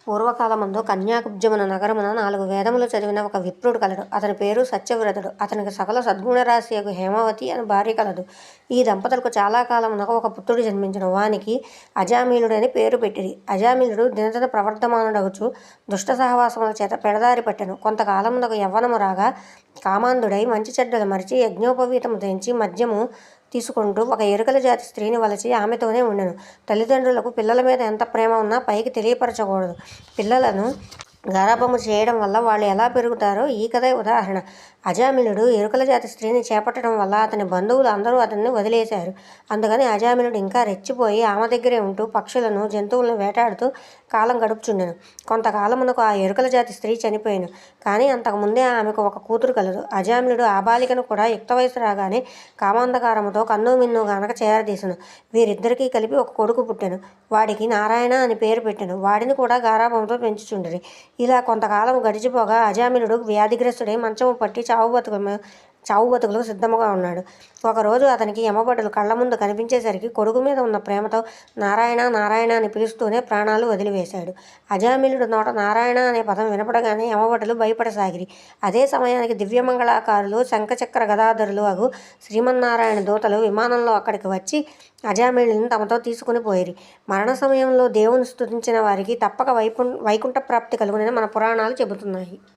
పూర్వకాలమందు కన్యాకుబ్జమున నగరమున 4 వేదములు చదివిన ఒక విప్రుడు కలడు. అతని పేరు సత్యవ్రతుడు. అతనికి సకల సద్గుణరాశియగు హేమవతి అని భార్య కలదు. ఈ దంపతులకు చాలా కాలమునకు ఒక పుత్రుడు జన్మించెను. వానికి అజామిళుడని పేరు పెట్టిరి. అజామిళుడు దినదిన ప్రవర్ధమానుడగుచు దుష్ట సహవాసముల చేత పెడదారి పట్టెను. కొంతకాలమునకు యవ్వనము రాగా కామాంధుడై మంచి చెడ్డలు మరిచి యజ్ఞోపవీతము తెంచి మద్యము తీసుకుంటూ ఒక ఎరుకల జాతి స్త్రీని వలచి ఆమెతోనే ఉండెను. తల్లిదండ్రులకు పిల్లల మీద ఎంత ప్రేమ ఉన్నా పైకి తెలియపరచకూడదు. పిల్లలను గారాబము చేయడం వల్ల వాళ్ళు ఎలా పెరుగుతారో ఈ కథే ఉదాహరణ. అజామిళుడు ఎరుకల జాతి స్త్రీని చేపట్టడం వల్ల అతని బంధువులు అందరూ అతన్ని వదిలేశారు. అందుకని అజామిళుడు ఇంకా రెచ్చిపోయి ఆమె దగ్గరే ఉంటూ పక్షులను జంతువులను వేటాడుతూ కాలం గడుపుచుండెను. కొంతకాలమునకు ఆ ఎరుకల జాతి స్త్రీ చనిపోయాను. కానీ అంతకుముందే ఆమెకు ఒక కూతురు కలదు. అజామిళుడు ఆ బాలికను కూడా యుక్త వయసు రాగానే కామాంధకారముతో కన్ను మిన్ను గనక చేరదీసెను. వీరిద్దరికీ కలిపి ఒక కొడుకు పుట్టెను. వాడికి నారాయణ అని పేరు పెట్టెను. వాడిని కూడా గారాబంతో పెంచుచుండిరి. ఇలా కొంతకాలం గడిచిపోగా అజామిళుడు వ్యాధిగ్రస్తుడై మంచము పట్టి చావు బతుకులకు సిద్ధముగా ఉన్నాడు. ఒకరోజు అతనికి యమభటులు కళ్ళ ముందు కనిపించేసరికి కొడుకు మీద ఉన్న ప్రేమతో నారాయణ నారాయణ అని పిలుస్తూనే ప్రాణాలు వదిలివేశాడు. అజామిళుడు నోట నారాయణ అనే పదం వినపడగానే యమభటులు భయపడసాగిరి. అదే సమయానికి దివ్యమంగళాకారులు శంఖచక్ర గదాధరులు అగు శ్రీమన్నారాయణ దూతలు విమానంలో అక్కడికి వచ్చి అజామిళుని తమతో తీసుకుని పోయిరి. మరణ సమయంలో దేవుని స్తుతించిన వారికి తప్పక వైకుంఠ ప్రాప్తి కలుగునని మన పురాణాలు చెబుతున్నాయి.